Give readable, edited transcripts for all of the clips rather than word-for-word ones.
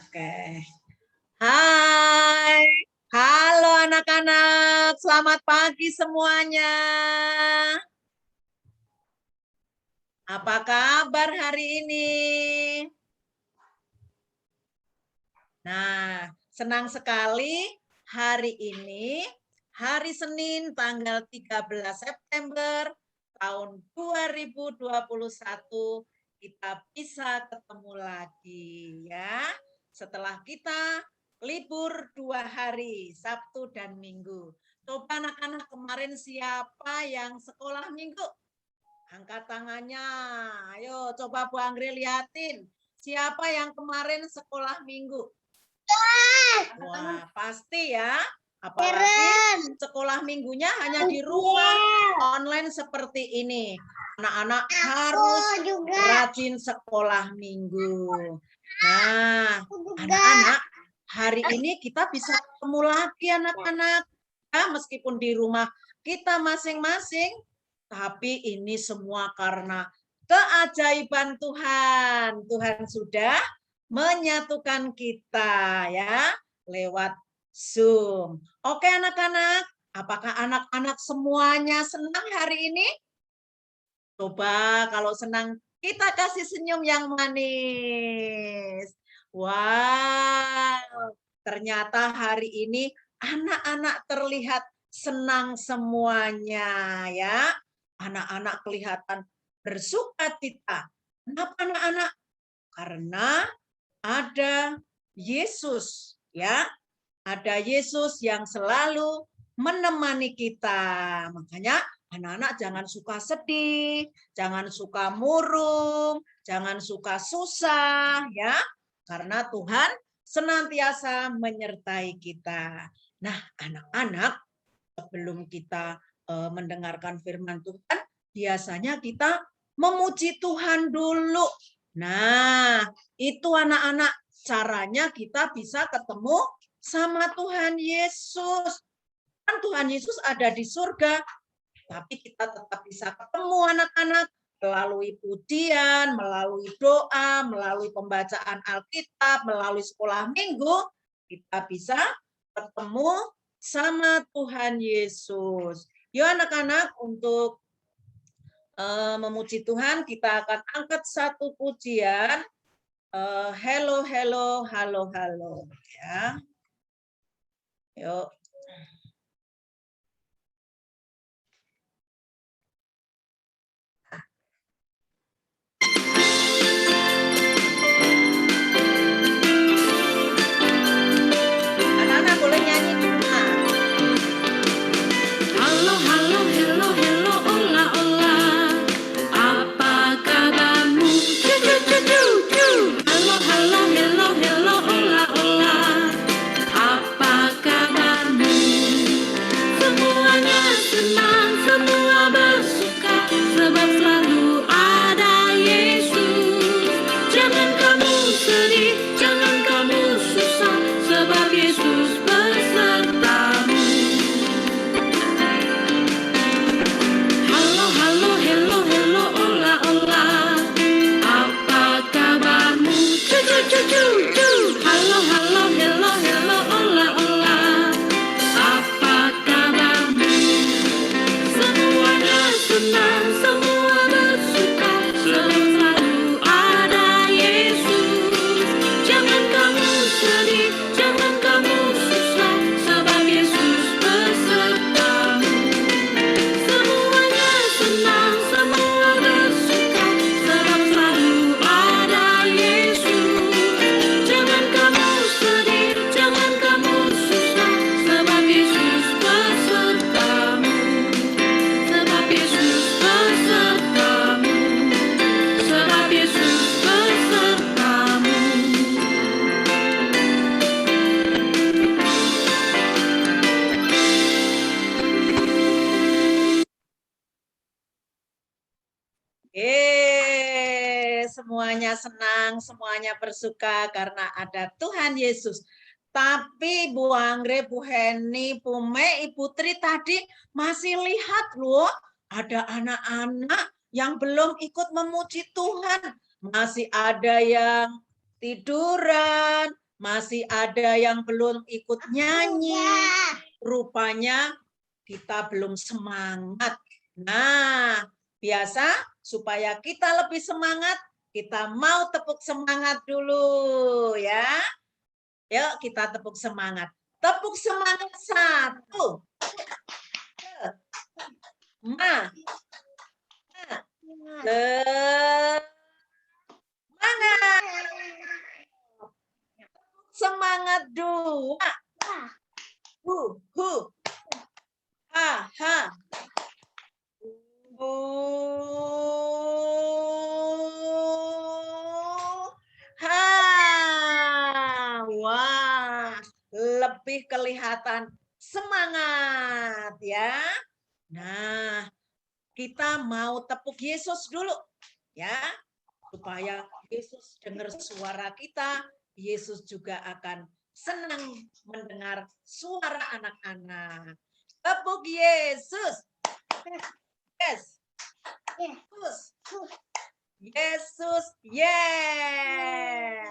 Oke. Hai. Halo anak-anak, selamat pagi semuanya. Apa kabar hari ini? Nah, senang sekali hari ini, hari Senin tanggal 13 September tahun 2021, kita bisa ketemu lagi ya. Setelah kita libur 2 hari, Sabtu dan Minggu. Coba anak-anak kemarin siapa yang sekolah Minggu? Angkat tangannya. Ayo coba Bu Anggri liatin. Siapa yang kemarin sekolah Minggu? Wah, pasti ya. Apalagi sekolah minggunya hanya di rumah online seperti ini. Anak-anak harus rajin sekolah minggu. Nah, anak-anak, hari ini kita bisa ketemu lagi anak-anak. Ya, meskipun di rumah kita masing-masing, tapi ini semua karena keajaiban Tuhan. Tuhan sudah menyatukan kita ya lewat Zoom. Oke anak-anak, apakah anak-anak semuanya senang hari ini? Coba kalau senang kita kasih senyum yang manis. Wow, ternyata hari ini anak-anak terlihat senang semuanya ya. Anak-anak kelihatan bersukacita. Kenapa anak-anak? Karena ada Yesus ya. Ada Yesus yang selalu menemani kita. Makanya anak-anak jangan suka sedih, jangan suka murung, jangan suka susah ya. Karena Tuhan senantiasa menyertai kita. Nah, anak-anak sebelum kita mendengarkan firman Tuhan, biasanya kita memuji Tuhan dulu. Nah, itu anak-anak caranya kita bisa ketemu sama Tuhan Yesus. Kan Tuhan Yesus ada di surga, tapi kita tetap bisa ketemu anak-anak melalui pujian, melalui doa, melalui pembacaan Alkitab, melalui sekolah minggu, kita bisa ketemu sama Tuhan Yesus. Yuk anak-anak, untuk memuji Tuhan, kita akan angkat satu pujian. Hello, hello, halo, halo. Ya. Yuk. Anak-anak boleh nyanyi. Halo, halo, hello, hello, hola, hola. Apa kabarmu? Cu, cu, cu, cu, cu. Halo, halo, hello, hello, hola, hola. Apa kabarmu? Semuanya senang, semua bersuka, sebab selalu ada Yesus. Jangan kamu sedih, jangan kamu susah, sebab Yesus besertamu. Halo, halo, hello, hello, hola, hola. Apa kabarmu? Cu, cu, cu, cu, cu. Halo, halo, hello, hello, hola, hola. Apa kabarmu? Semuanya senang, semua bersuka, sebab selalu ada Yesus. Jangan kamu sedih, jangan kamu susah, sebab Yesus besertamu. Semuanya senang, semua bersuka, sebab selalu ada Yesus. Jangan kamu sedih, jangan kamu susah, sebab Yesus besertamu. Sebab Yesus besertamu. Sebab Yesus besertamu. Semuanya senang, semuanya bersuka karena ada Tuhan Yesus. Tapi Bu Anggre, Bu Heni, Bu Mei, Ibu Tri tadi masih lihat loh, ada anak-anak yang belum ikut memuji Tuhan. Masih ada yang tiduran, Masih ada yang belum ikut nyanyi. Rupanya kita belum semangat. Nah, biasa supaya kita lebih semangat, kita mau tepuk semangat dulu ya. Yuk kita tepuk semangat. Tepuk semangat 1. Semangat 2. Ha ha. Wah, lebih kelihatan semangat ya. Nah, kita mau tepuk Yesus dulu ya, supaya Yesus dengar suara kita. Yesus juga akan senang mendengar suara anak-anak. Tepuk Yesus. Yes. Yesus. Yes.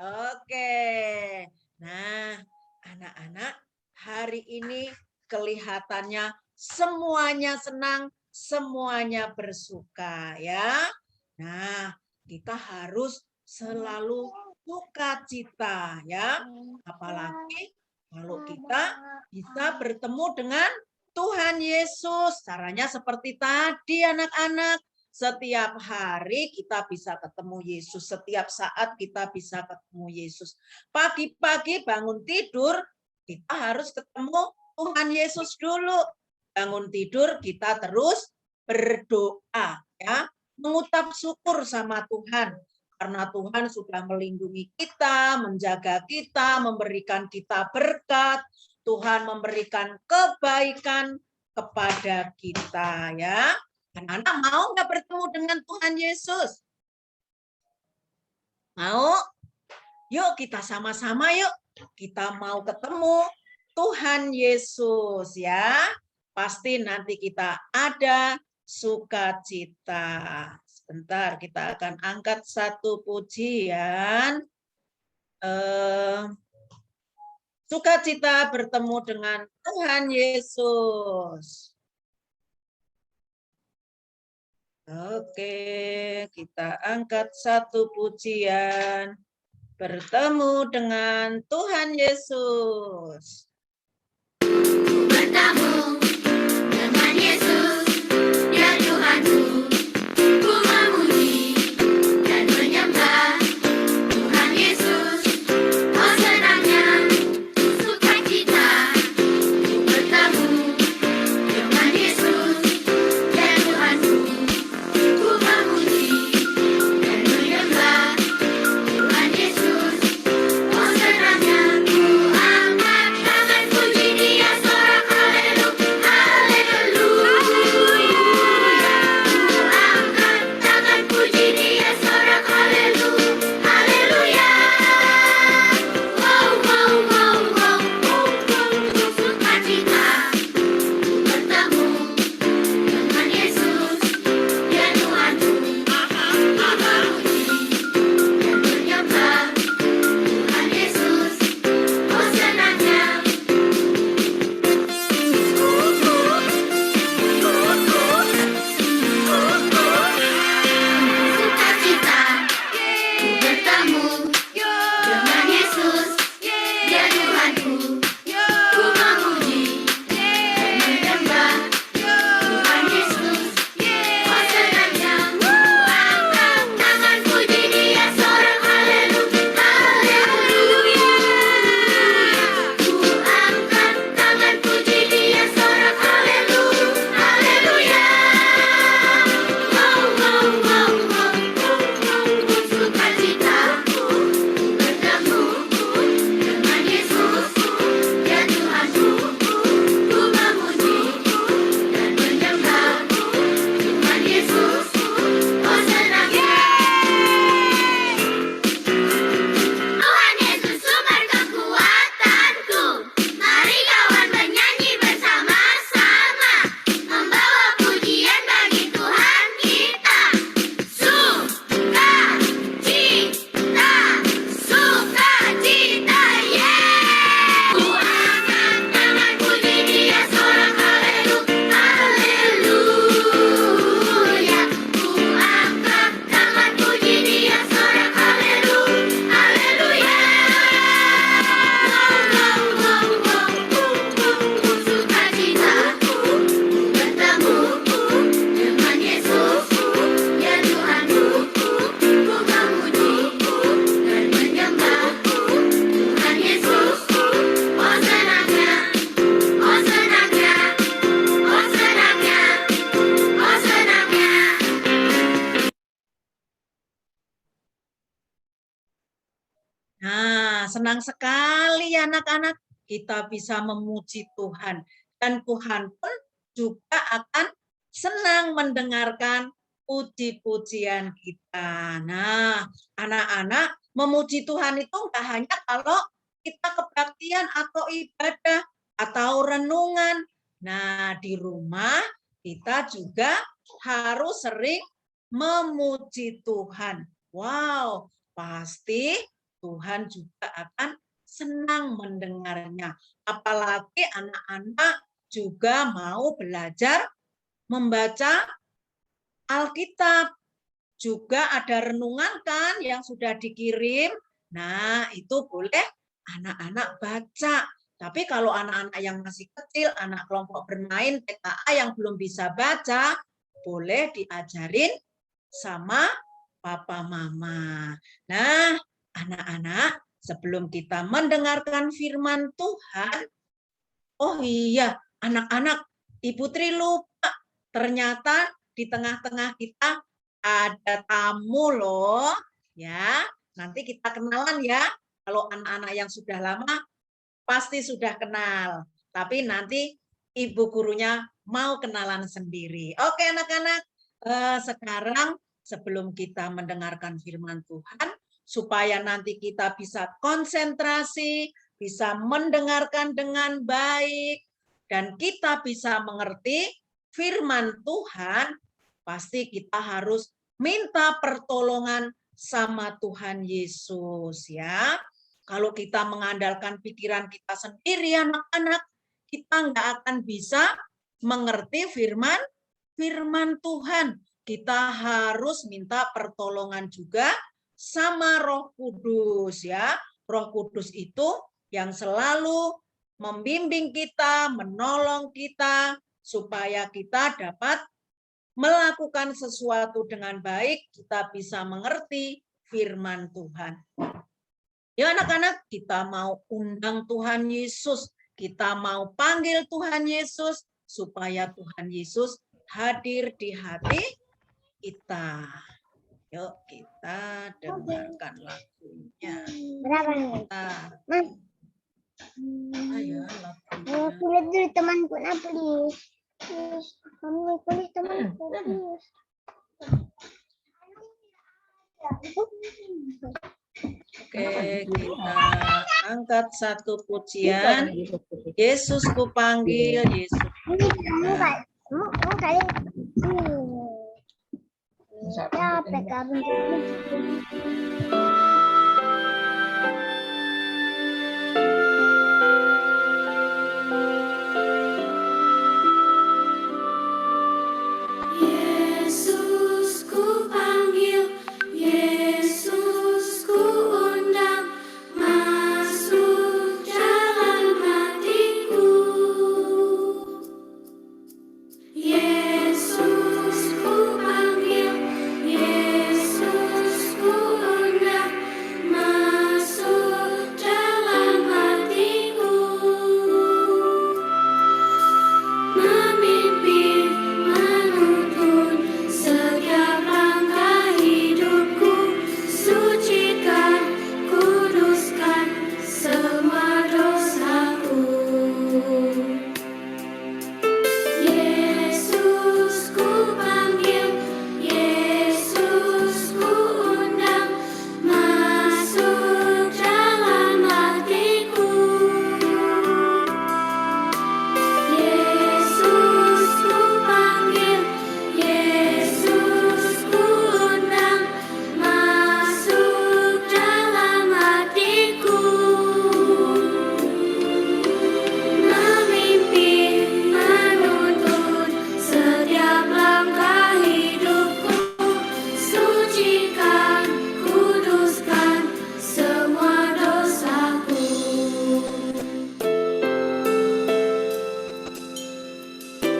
Oke. Nah, anak-anak, hari ini kelihatannya semuanya senang, semuanya bersuka ya. Nah, kita harus selalu sukacita ya. Apalagi kalau kita bisa bertemu dengan Tuhan Yesus. Caranya seperti tadi anak-anak. Setiap hari kita bisa ketemu Yesus. Setiap saat kita bisa ketemu Yesus. Pagi-pagi bangun tidur, kita harus ketemu Tuhan Yesus dulu. Bangun tidur kita terus berdoa ya. Mengucap syukur sama Tuhan. Karena Tuhan sudah melindungi kita, menjaga kita, memberikan kita berkat. Tuhan memberikan kebaikan kepada kita ya. Anak-anak mau nggak bertemu dengan Tuhan Yesus? Mau? Yuk kita sama-sama yuk. Kita mau ketemu Tuhan Yesus ya. Pasti nanti kita ada sukacita. Sebentar, kita akan angkat satu pujian. Sukacita bertemu dengan Tuhan Yesus. Oke, kita angkat satu pujian. Bertemu dengan Tuhan Yesus. Bertemu dengan Yesus, ya Tuhanku. Ku memuji dan menyembah Tuhan Yesus. Oh senangnya sukacita bertemu dengan Yesus, ya Tuhanku. Ku memuji dan menyembah Tuhan Yesus. Oh senangnya ku angkat tangan puji Dia, sorak haleluya. Nah, senang sekali ya anak-anak, kita bisa memuji Tuhan. Dan Tuhan pun juga akan senang mendengarkan puji-pujian kita. Nah, anak-anak, memuji Tuhan itu enggak hanya kalau kita kebaktian atau ibadah atau renungan. Nah, di rumah kita juga harus sering memuji Tuhan. Wow, pasti Tuhan juga akan senang mendengarnya. Apalagi anak-anak juga mau belajar membaca Alkitab. Juga ada renungan kan yang sudah dikirim. Nah, itu boleh anak-anak baca. Tapi kalau anak-anak yang masih kecil, anak kelompok bermain TKA yang belum bisa baca, boleh diajarin sama papa mama. Nah, anak-anak, sebelum kita mendengarkan firman Tuhan, oh iya, anak-anak, Ibu Tri lupa, ternyata di tengah-tengah kita ada tamu loh, ya. Nanti kita kenalan ya. Kalau anak-anak yang sudah lama pasti sudah kenal. Tapi nanti ibu gurunya mau kenalan sendiri. Oke anak-anak, sekarang sebelum kita mendengarkan firman Tuhan, supaya nanti kita bisa konsentrasi, bisa mendengarkan dengan baik, dan kita bisa mengerti firman Tuhan, pasti kita harus minta pertolongan sama Tuhan Yesus ya. Kalau kita mengandalkan pikiran kita sendiri anak-anak, kita nggak akan bisa mengerti firman Tuhan. Kita harus minta pertolongan juga sama Roh Kudus ya. Roh Kudus itu yang selalu membimbing kita, menolong kita supaya kita dapat melakukan sesuatu dengan baik, kita bisa mengerti firman Tuhan. Ya anak-anak, kita mau undang Tuhan Yesus, kita mau panggil Tuhan Yesus, supaya Tuhan Yesus hadir di hati kita. Yuk kita dengarkan lagunya. Berapa? Ayo lagunya. Kulit dulu temanku, please. Kamu kulit temanku, please. Oke, kita angkat satu pujian. Yesus ku panggil, Yesus. Kamu kalian. Ya, PKB. Yesus ku panggil, Yesus ku undang, masuk dalam hatiku. Yesus ku panggil, Yesus ku undang, masuk dalam hatiku. Memimpin, menuntun setiap langkah hidupku, sucikan, kuduskan semua dosaku. Yesus ku panggil, Yesus ku undang, masuk dalam hatiku. Yesus ku panggil, Yesus ku undang, masuk dalam hatiku. Memimpin, menuntun setiap langkah hidupku, sucikan, kuduskan semua dosaku.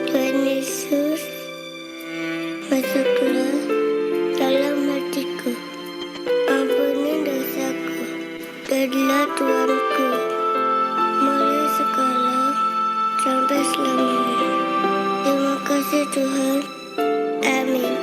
Tuhan Yesus, masuklah dalam hatiku. Ampuni dosaku, jadilah Tuanku, mulai sekarang sampai selamanya. Terima kasih Tuhan. Amin.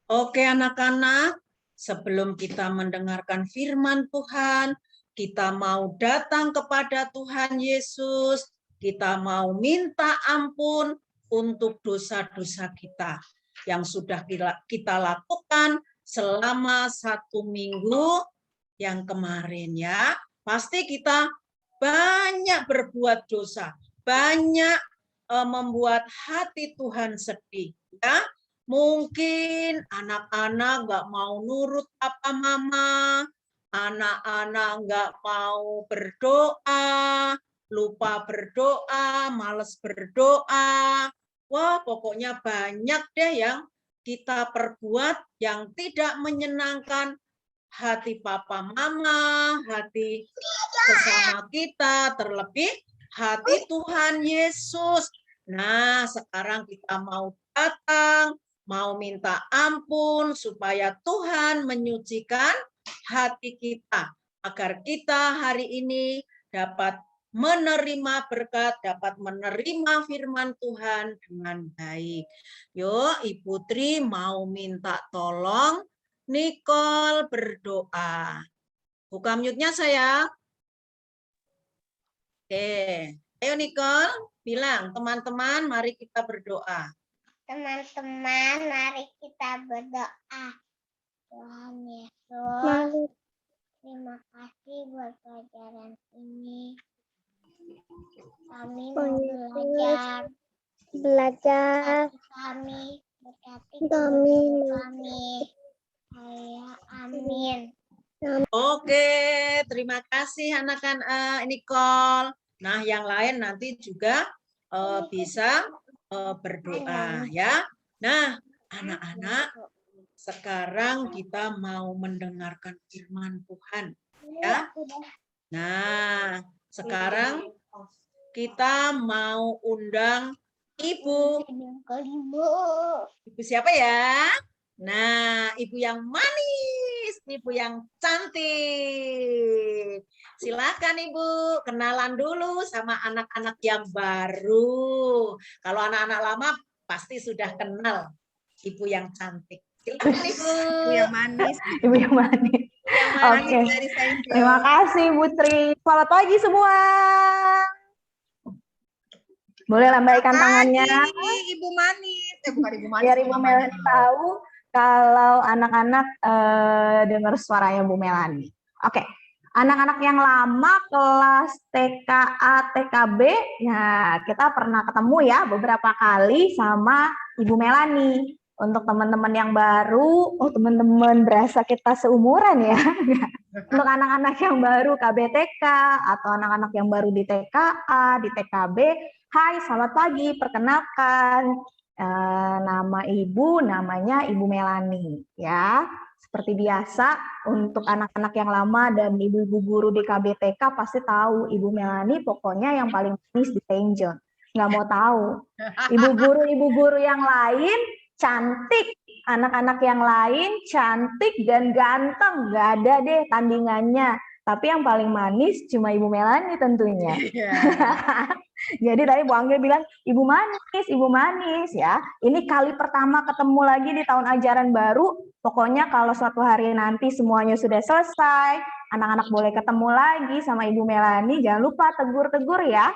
Oke anak-anak, sebelum kita mendengarkan firman Tuhan, kita mau datang kepada Tuhan Yesus, kita mau minta ampun untuk dosa-dosa kita yang sudah kita lakukan selama 1 minggu yang kemarin ya. Pasti kita banyak berbuat dosa, banyak membuat hati Tuhan sedih ya. Mungkin anak-anak nggak mau nurut apa mama, anak-anak nggak mau berdoa, lupa berdoa, males berdoa. Wah, pokoknya banyak deh yang kita perbuat yang tidak menyenangkan hati papa mama, hati sesama kita, terlebih hati Tuhan Yesus. Nah, sekarang kita mau datang, mau minta ampun supaya Tuhan menyucikan hati kita agar kita hari ini dapat menerima berkat, dapat menerima firman Tuhan dengan baik. Yuk, Ibu Tri mau minta tolong Nicole berdoa. Buka mute-nya sayang. Oke, ayo Nicole bilang, teman-teman mari kita berdoa. Teman-teman, mari kita berdoa. Tuhan Yesus, terima kasih buat pelajaran ini. Kami mau belajar. Kami berkati kami. Amin. Oke, terima kasih anak-anak Nicole. Nah, yang lain nanti juga bisa berdoa ya. Nah, anak-anak, sekarang kita mau mendengarkan firman Tuhan ya. Nah, sekarang kita mau undang Ibu. Ibu siapa ya? Nah, Ibu yang manis, Ibu yang cantik. Silakan Ibu, kenalan dulu sama anak-anak yang baru. Kalau anak-anak lama pasti sudah kenal Ibu yang cantik. Silakan Ibu. Ibu yang manis. Ibu yang manis. Yang manis Oke. dari Saint Terima kasih Bu Tri. Selamat pagi semua. Boleh lambaikan tangannya. Ibu manis. Bukan Ibu manis. Biar Ibu Melani tahu kalau anak-anak dengar suaranya Bu Melani. Oke. Anak-anak yang lama kelas TKA, TKB, ya kita pernah ketemu ya beberapa kali sama Ibu Melani. Untuk teman-teman yang baru, teman-teman berasa kita seumuran ya. Untuk anak-anak yang baru KBTK atau anak-anak yang baru di TKA, di TKB, hai selamat pagi, perkenalkan nama Ibu namanya Ibu Melani ya. Seperti biasa untuk anak-anak yang lama dan ibu-ibu guru di KBTK pasti tahu Ibu Melani pokoknya yang paling manis di Saint John. Nggak mau tahu. Ibu guru yang lain cantik, anak-anak yang lain cantik dan ganteng, nggak ada deh tandingannya. Tapi yang paling manis cuma Ibu Melani tentunya. Jadi tadi Bu Angga bilang Ibu manis ya. Ini kali pertama ketemu lagi di tahun ajaran baru. Pokoknya kalau suatu hari nanti semuanya sudah selesai, anak-anak boleh ketemu lagi sama Ibu Melani. Jangan lupa tegur-tegur ya.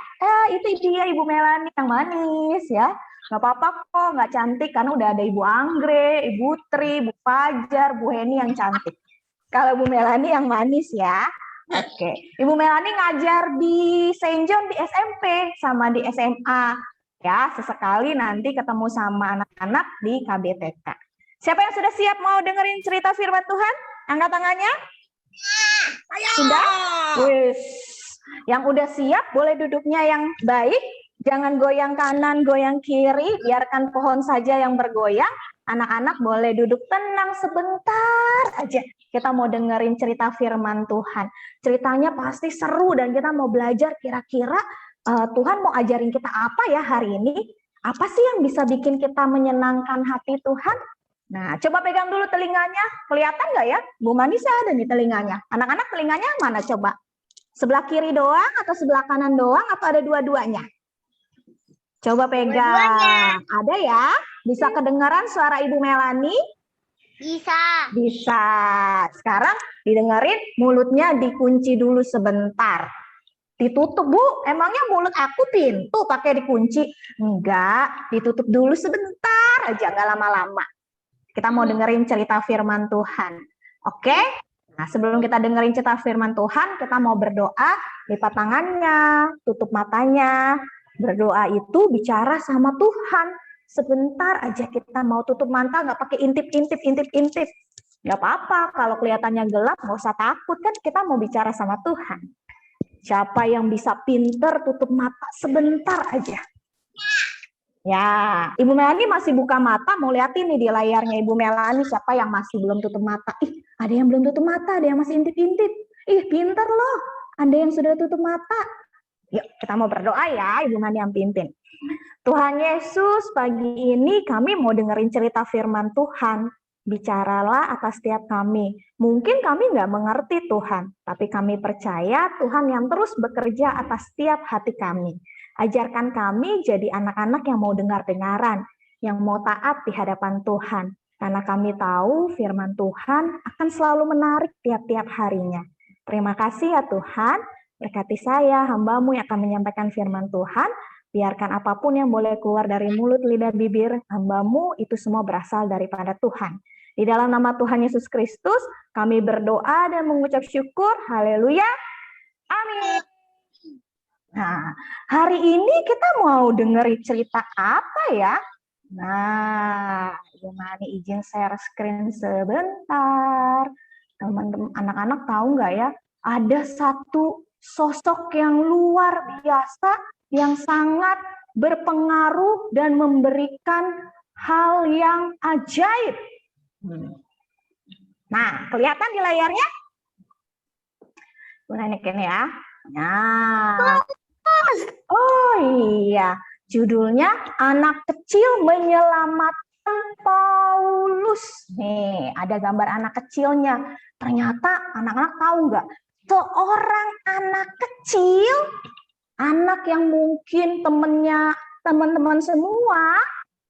Itu dia Ibu Melani yang manis ya. Nggak apa-apa kok, nggak cantik karena udah ada Ibu Anggrek, Ibu Tri, Bu Fajar, Bu Heni yang cantik. Kalau Bu Melani yang manis ya. Oke, Ibu Melani ngajar di Saint John di SMP sama di SMA. Ya, sesekali nanti ketemu sama anak-anak di KBTK. Siapa yang sudah siap mau dengerin cerita firman Tuhan? Angkat tangannya. Sudah? Wis. Yang udah siap boleh duduknya yang baik. Jangan goyang kanan, goyang kiri. Biarkan pohon saja yang bergoyang. Anak-anak boleh duduk tenang sebentar aja. Kita mau dengerin cerita firman Tuhan. Ceritanya pasti seru dan kita mau belajar kira-kira Tuhan mau ajarin kita apa ya hari ini? Apa sih yang bisa bikin kita menyenangkan hati Tuhan? Nah, coba pegang dulu telinganya. Kelihatan nggak ya? Bu Manisa ada nih telinganya. Anak-anak telinganya mana coba? Sebelah kiri doang atau sebelah kanan doang atau ada dua-duanya? Coba pegang. Ada ya? Bisa kedengaran suara Ibu Melani? Bisa. Bisa. Sekarang didengerin, mulutnya dikunci dulu sebentar. Ditutup, Bu. Emangnya mulut aku pintu pakai dikunci? Enggak, ditutup dulu sebentar aja, nggak lama-lama. Kita mau dengerin cerita firman Tuhan. Oke? Nah, sebelum kita dengerin cerita firman Tuhan, kita mau berdoa, lipat tangannya, tutup matanya. Berdoa itu bicara sama Tuhan. Sebentar aja kita mau tutup mata, nggak pakai intip-intip. Nggak apa-apa, kalau kelihatannya gelap, nggak usah takut, kan kita mau bicara sama Tuhan. Siapa yang bisa pinter tutup mata sebentar aja? Ya, Ibu Melani masih buka mata, mau liatin nih di layarnya Ibu Melani siapa yang masih belum tutup mata. Ih, ada yang belum tutup mata, ada yang masih intip-intip. Ih, pinter loh, ada yang sudah tutup mata. Yuk, kita mau berdoa ya, Ibu Melani yang pimpin. Tuhan Yesus, pagi ini kami mau dengerin cerita firman Tuhan. Bicaralah atas setiap kami. Mungkin kami nggak mengerti Tuhan, tapi kami percaya Tuhan yang terus bekerja atas setiap hati kami. Ajarkan kami jadi anak-anak yang mau dengar-dengaran, yang mau taat di hadapan Tuhan. Karena kami tahu firman Tuhan akan selalu menarik tiap-tiap harinya. Terima kasih ya Tuhan, berkati saya, hamba-Mu yang akan menyampaikan firman Tuhan. Biarkan apapun yang boleh keluar dari mulut, lidah, bibir hamba-Mu, itu semua berasal daripada Tuhan. Di dalam nama Tuhan Yesus Kristus, kami berdoa dan mengucap syukur. Haleluya. Amin. Nah, hari ini kita mau dengerin cerita apa ya? Nah, Ibu Mani izin share screen sebentar. Teman-teman, anak-anak tahu nggak ya? Ada satu sosok yang luar biasa, yang sangat berpengaruh dan memberikan hal yang ajaib. Nah, kelihatan di layarnya? Gue naikin ya. Nah, oh iya, judulnya Anak Kecil Menyelamatkan Paulus. Nih, ada gambar anak kecilnya. Ternyata anak-anak tahu nggak? Seorang anak kecil, anak yang mungkin teman-teman semua,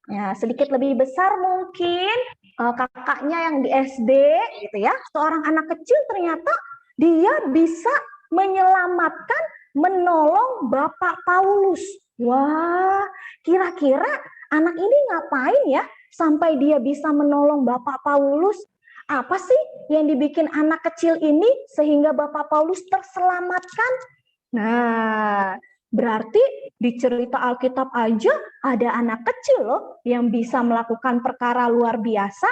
ya sedikit lebih besar mungkin, kakaknya yang di SD gitu ya, seorang anak kecil ternyata dia bisa menyelamatkan, menolong Bapak Paulus. Wah, kira-kira anak ini ngapain ya sampai dia bisa menolong Bapak Paulus? Apa sih yang dibikin anak kecil ini sehingga Bapak Paulus terselamatkan? Nah, berarti di cerita Alkitab aja ada anak kecil loh yang bisa melakukan perkara luar biasa.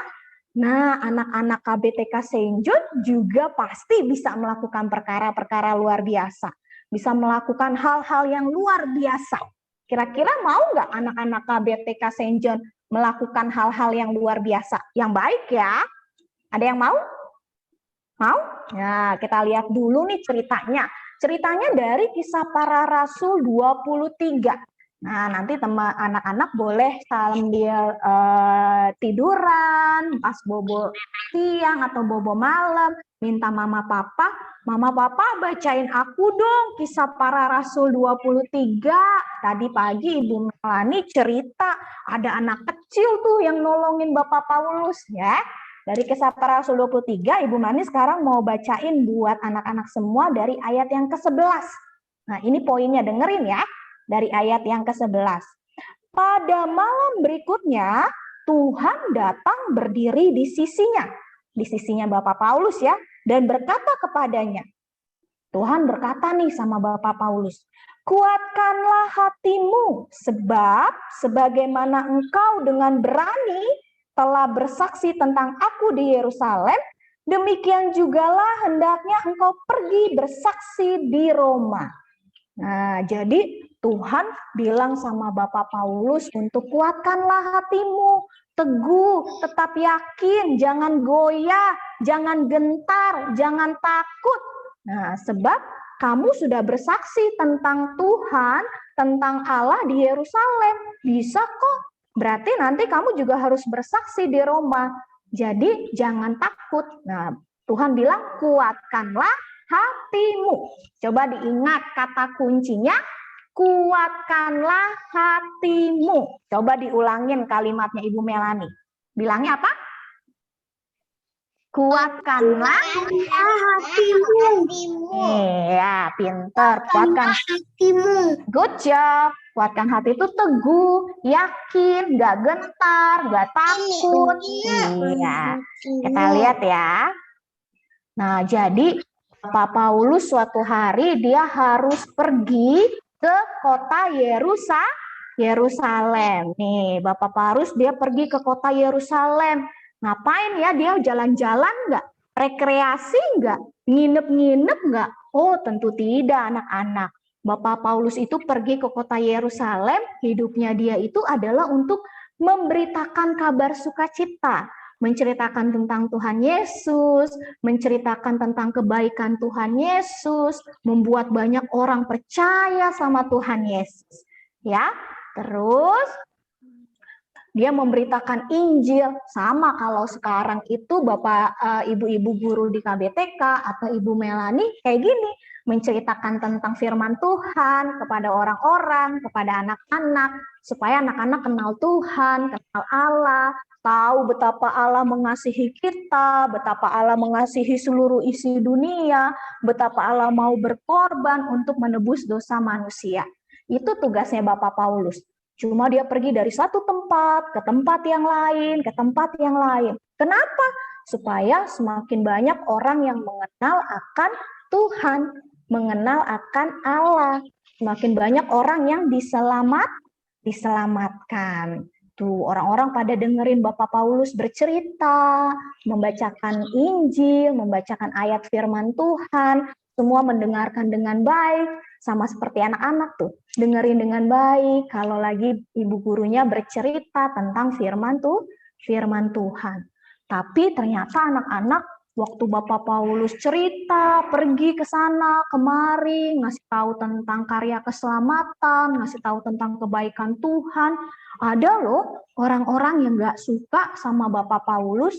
Nah, anak-anak KBTK Saint John juga pasti bisa melakukan perkara-perkara luar biasa. Bisa melakukan hal-hal yang luar biasa. Kira-kira mau nggak anak-anak KBTK Saint John melakukan hal-hal yang luar biasa? Yang baik ya. Ada yang mau? Mau? Nah, kita lihat dulu nih ceritanya. Ceritanya dari Kisah Para Rasul 23. Nah, nanti teman anak-anak boleh sambil tiduran, pas bobo siang atau bobo malam, minta mama papa bacain aku dong Kisah Para Rasul 23. Tadi pagi Ibu Melani cerita ada anak kecil tuh yang nolongin Bapak Paulus ya. Dari Kisah Para Rasul 23, Ibu Mani sekarang mau bacain buat anak-anak semua dari ayat yang ke-11. Nah, ini poinnya, dengerin ya. Dari ayat yang ke-11. Pada malam berikutnya, Tuhan datang berdiri di sisinya Bapak Paulus ya, dan berkata kepadanya. Tuhan berkata nih sama Bapak Paulus, kuatkanlah hatimu, sebab sebagaimana engkau dengan berani telah bersaksi tentang aku di Yerusalem, demikian jugalah hendaknya engkau pergi bersaksi di Roma. Nah, jadi Tuhan bilang sama Bapak Paulus untuk kuatkanlah hatimu, teguh, tetap yakin, jangan goyah, jangan gentar, jangan takut. Nah, sebab kamu sudah bersaksi tentang Tuhan, tentang Allah di Yerusalem. Bisa kok. Berarti nanti kamu juga harus bersaksi di Roma. Jadi jangan takut. Nah, Tuhan bilang kuatkanlah hatimu. Coba diingat kata kuncinya, kuatkanlah hatimu. Coba diulangin kalimatnya Ibu Melani. Bilangnya apa? Kuatkanlah. hatimu. Ya, pinter. Kuatkan. Hatimu. Good job. Kuatkan hati itu teguh, yakin, nggak gentar, nggak takut. Iya. Kita lihat ya. Nah, jadi Bapak Paulus suatu hari dia harus pergi ke kota Yerusalem. Nih, Bapak Paulus dia pergi ke kota Yerusalem. Ngapain ya? Dia jalan-jalan nggak? Rekreasi nggak? Nginep-nginep nggak? Oh, tentu tidak, anak-anak. Bapak Paulus itu pergi ke kota Yerusalem, hidupnya dia itu adalah untuk memberitakan kabar sukacita, menceritakan tentang Tuhan Yesus, menceritakan tentang kebaikan Tuhan Yesus, membuat banyak orang percaya sama Tuhan Yesus. Ya, terus dia memberitakan Injil. Sama kalau sekarang itu Bapak Ibu-ibu guru di KBTK atau Ibu Melani kayak gini, menceritakan tentang firman Tuhan kepada orang-orang, kepada anak-anak, supaya anak-anak kenal Tuhan, kenal Allah, tahu betapa Allah mengasihi kita, betapa Allah mengasihi seluruh isi dunia, betapa Allah mau berkorban untuk menebus dosa manusia. Itu tugasnya Bapak Paulus. Cuma dia pergi dari satu tempat ke tempat yang lain, ke tempat yang lain. Kenapa? Supaya semakin banyak orang yang mengenal akan Tuhan, mengenal akan Allah. Semakin banyak orang yang diselamatkan. Tuh, orang-orang pada dengerin Bapak Paulus bercerita, membacakan Injil, membacakan ayat firman Tuhan, semua mendengarkan dengan baik, sama seperti anak-anak tuh, dengerin dengan baik kalau lagi ibu gurunya bercerita tentang firman Tuhan. Tapi ternyata anak-anak waktu Bapak Paulus cerita, pergi ke sana, kemari, ngasih tahu tentang karya keselamatan, ngasih tahu tentang kebaikan Tuhan, ada loh orang-orang yang nggak suka sama Bapak Paulus,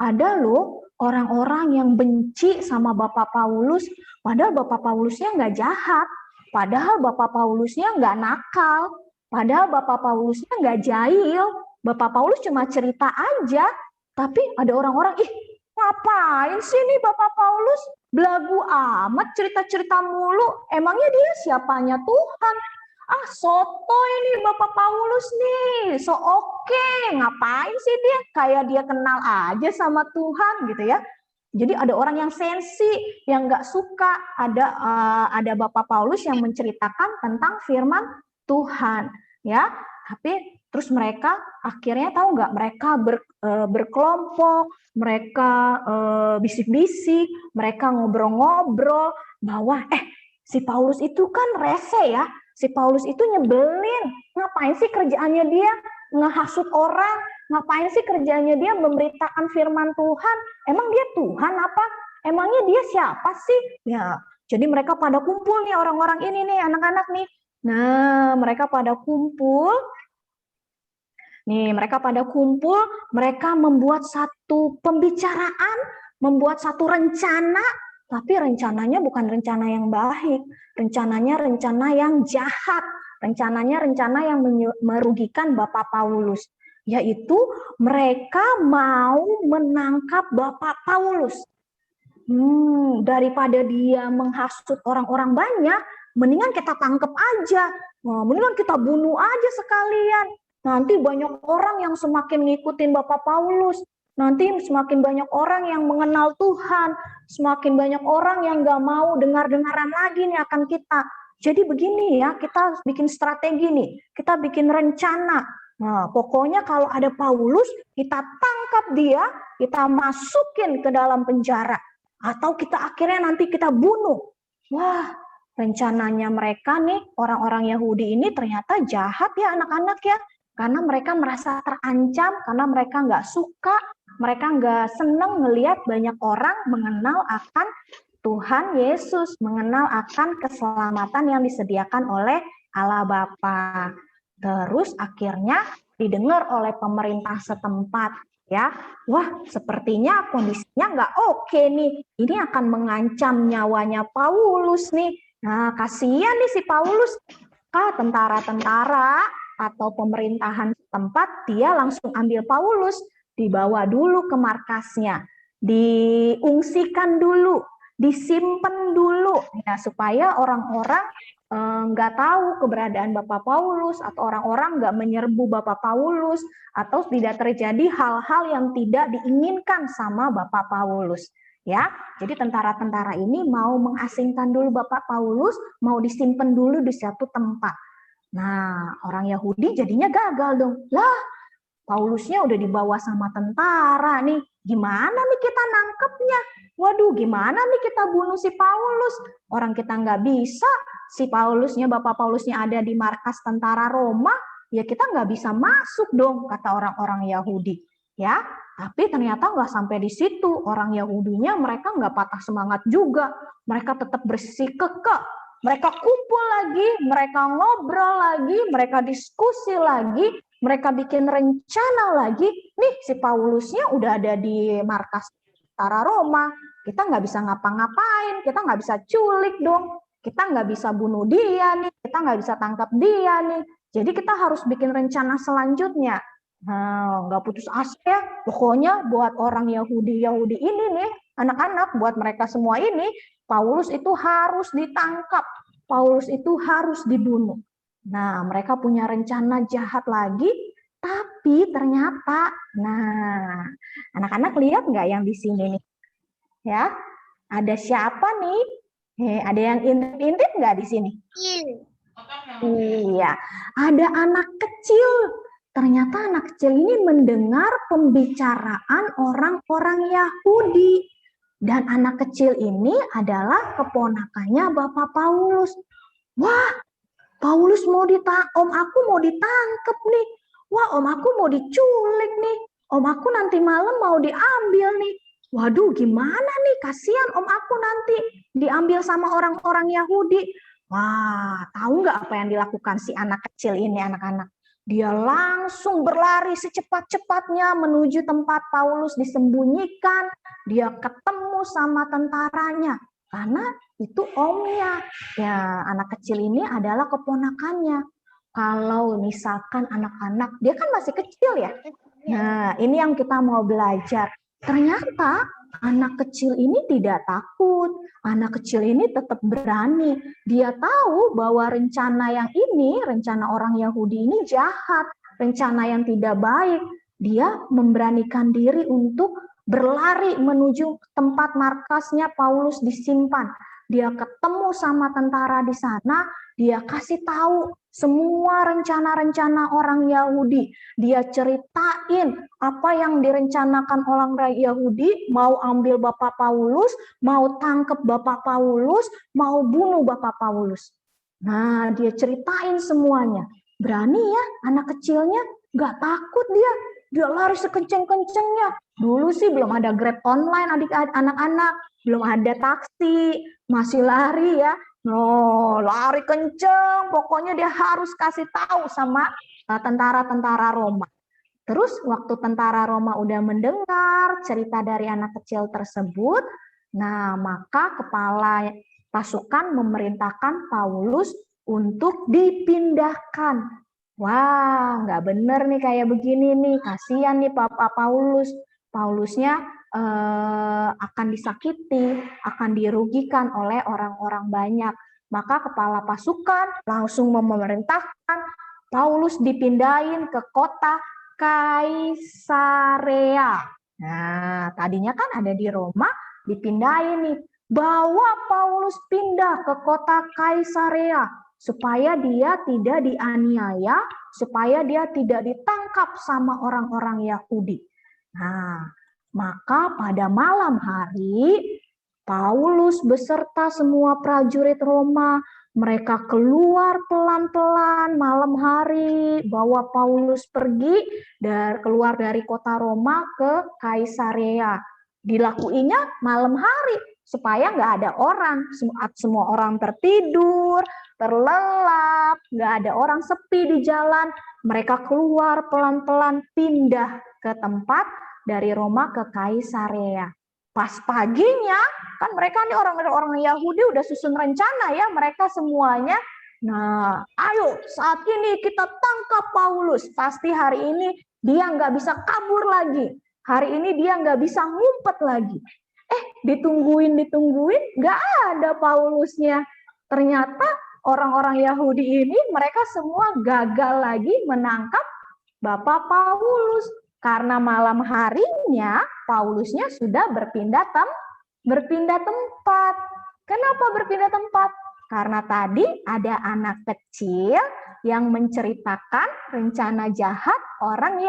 ada loh orang-orang yang benci sama Bapak Paulus, padahal Bapak Paulusnya nggak jahat, padahal Bapak Paulusnya nggak nakal, padahal Bapak Paulusnya nggak jahil, Bapak Paulus cuma cerita aja, tapi ada orang-orang, ih ngapain sih nih Bapak Paulus, belagu amat cerita-cerita mulu, emangnya dia siapanya Tuhan? Ah, soto ini Bapak Paulus nih, so oke, ngapain sih dia? Kayak dia kenal aja sama Tuhan gitu ya. Jadi ada orang yang sensi, yang nggak suka, ada Bapak Paulus yang menceritakan tentang firman Tuhan, ya. Tapi terus mereka akhirnya tahu nggak? Mereka berkelompok, mereka bisik-bisik, mereka ngobrol-ngobrol bahwa si Paulus itu kan rese ya. Si Paulus itu nyebelin, ngapain sih kerjaannya dia ngehasut orang, ngapain sih kerjaannya dia memberitakan firman Tuhan, emang dia Tuhan apa, emangnya dia siapa sih? Ya, jadi mereka pada kumpul nih orang-orang ini nih, anak-anak nih. Nah, mereka pada kumpul, mereka membuat satu pembicaraan, membuat satu rencana, tapi rencananya bukan rencana yang baik, rencananya rencana yang jahat, rencananya rencana yang merugikan Bapak Paulus, yaitu mereka mau menangkap Bapak Paulus. Daripada dia menghasut orang-orang banyak, mendingan kita tangkap aja, mendingan kita bunuh aja sekalian. Nanti banyak orang yang semakin ngikutin Bapak Paulus, nanti semakin banyak orang yang mengenal Tuhan, semakin banyak orang yang nggak mau dengar-dengaran lagi nih akan kita. Jadi begini ya, kita bikin strategi nih, kita bikin rencana. Nah, pokoknya kalau ada Paulus, kita tangkap dia, kita masukin ke dalam penjara, atau kita akhirnya nanti kita bunuh. Wah, rencananya mereka nih, orang-orang Yahudi ini ternyata jahat ya anak-anak ya, karena mereka merasa terancam, karena mereka nggak suka, mereka nggak senang ngelihat banyak orang mengenal akan Tuhan Yesus, mengenal akan keselamatan yang disediakan oleh Allah Bapa. Terus akhirnya didengar oleh pemerintah setempat, ya, wah sepertinya kondisinya nggak oke nih, ini akan mengancam nyawanya Paulus nih. Nah, kasihan nih si Paulus. Tentara-tentara atau pemerintahan setempat dia langsung ambil Paulus, dibawa dulu ke markasnya. diungsikan dulu, disimpan dulu, ya supaya orang-orang nggak tahu keberadaan Bapak Paulus atau orang-orang nggak menyerbu Bapak Paulus atau tidak terjadi hal-hal yang tidak diinginkan sama Bapak Paulus. Ya, jadi tentara-tentara ini mau mengasingkan dulu Bapak Paulus, mau disimpan dulu di suatu tempat. Nah, orang Yahudi jadinya gagal dong. Lah, Paulusnya udah dibawa sama tentara nih. Gimana nih kita nangkepnya? Waduh, gimana nih kita bunuh si Paulus? Orang kita nggak bisa. Si Paulusnya, Bapak Paulusnya ada di markas tentara Roma, ya kita nggak bisa masuk dong, kata orang-orang Yahudi. Ya, tapi ternyata nggak sampai di situ. Orang Yahudinya mereka nggak patah semangat juga. Mereka tetap bersikukuh. Mereka kumpul lagi, mereka ngobrol lagi, mereka diskusi lagi, mereka bikin rencana lagi. Nih si Paulusnya udah ada di markas tentara Roma. Kita nggak bisa ngapa-ngapain, kita nggak bisa culik dong. Kita nggak bisa bunuh dia nih, kita nggak bisa tangkap dia nih. Jadi kita harus bikin rencana selanjutnya. Nah, nggak putus asa ya. Pokoknya buat orang Yahudi ini nih, anak-anak, buat mereka semua ini, Paulus itu harus ditangkap. Paulus itu harus dibunuh. Nah, mereka punya rencana jahat lagi, tapi ternyata, nah, anak-anak lihat nggak yang di sini nih? Ya, ada siapa nih? Ada yang intip nggak di sini? Iya, ada anak kecil. Ternyata anak kecil ini mendengar pembicaraan orang-orang Yahudi. Dan anak kecil ini adalah keponakannya Bapak Paulus. Wah, Paulus om aku mau ditangkap nih. Wah, om aku mau diculik nih. Om aku nanti malam mau diambil nih. Waduh, gimana nih? Kasihan om aku nanti diambil sama orang-orang Yahudi. Wah, tahu nggak apa yang dilakukan si anak kecil ini, anak-anak? Dia langsung berlari secepat-cepatnya menuju tempat Paulus disembunyikan. Dia ketemu sama tentaranya karena itu omnya. Ya, anak kecil ini adalah keponakannya. Kalau misalkan anak-anak, dia kan masih kecil ya. Nah, ini yang kita mau belajar. Ternyata anak kecil ini tidak takut. Anak kecil ini tetap berani. Dia tahu bahwa rencana yang ini, rencana orang Yahudi ini jahat, rencana yang tidak baik. Dia memberanikan diri untuk berlari menuju tempat markasnya Paulus disimpan. Dia ketemu sama tentara di sana, dia kasih tahu semua rencana-rencana orang Yahudi. Dia ceritain apa yang direncanakan orang Yahudi, mau ambil Bapak Paulus, mau tangkap Bapak Paulus, mau bunuh Bapak Paulus. Nah, dia ceritain semuanya. Berani ya anak kecilnya, nggak takut dia. Dia lari sekenceng-kencengnya. Dulu sih belum ada Grab online anak-anak, belum ada taksi, masih lari ya. No, lari kenceng, pokoknya dia harus kasih tahu sama tentara-tentara Roma. Terus waktu tentara Roma udah mendengar cerita dari anak kecil tersebut, nah maka kepala pasukan memerintahkan Paulus untuk dipindahkan. Wah, nggak bener nih kayak begini nih, kasihan nih Bapak Paulus. Paulusnya akan disakiti, akan dirugikan oleh orang-orang banyak. Maka kepala pasukan langsung memerintahkan Paulus dipindahin ke kota Kaisarea. Nah, tadinya kan ada di Roma, dipindahin nih. Bawa Paulus pindah ke kota Kaisarea supaya dia tidak dianiaya, supaya dia tidak ditangkap sama orang-orang Yahudi. Nah, maka pada malam hari, Paulus beserta semua prajurit Roma, mereka keluar pelan-pelan malam hari, bawa Paulus pergi keluar dari kota Roma ke Kaisarea. Dilakuinya malam hari, supaya nggak ada orang, semua orang tertidur, terlelap, nggak ada orang, sepi di jalan. Mereka keluar pelan-pelan pindah ke tempat dari Roma ke Kaisarea. Pas paginya, kan mereka nih orang-orang Yahudi udah susun rencana ya, mereka semuanya. Nah, ayo saat ini kita tangkap Paulus. Pasti hari ini dia nggak bisa kabur lagi. Hari ini dia nggak bisa ngumpet lagi. Ditungguin, nggak ada Paulusnya. Ternyata orang-orang Yahudi ini mereka semua gagal lagi menangkap Bapak Paulus. Karena malam harinya Paulusnya sudah berpindah tempat. Kenapa berpindah tempat? Karena tadi ada anak kecil yang menceritakan rencana jahat orang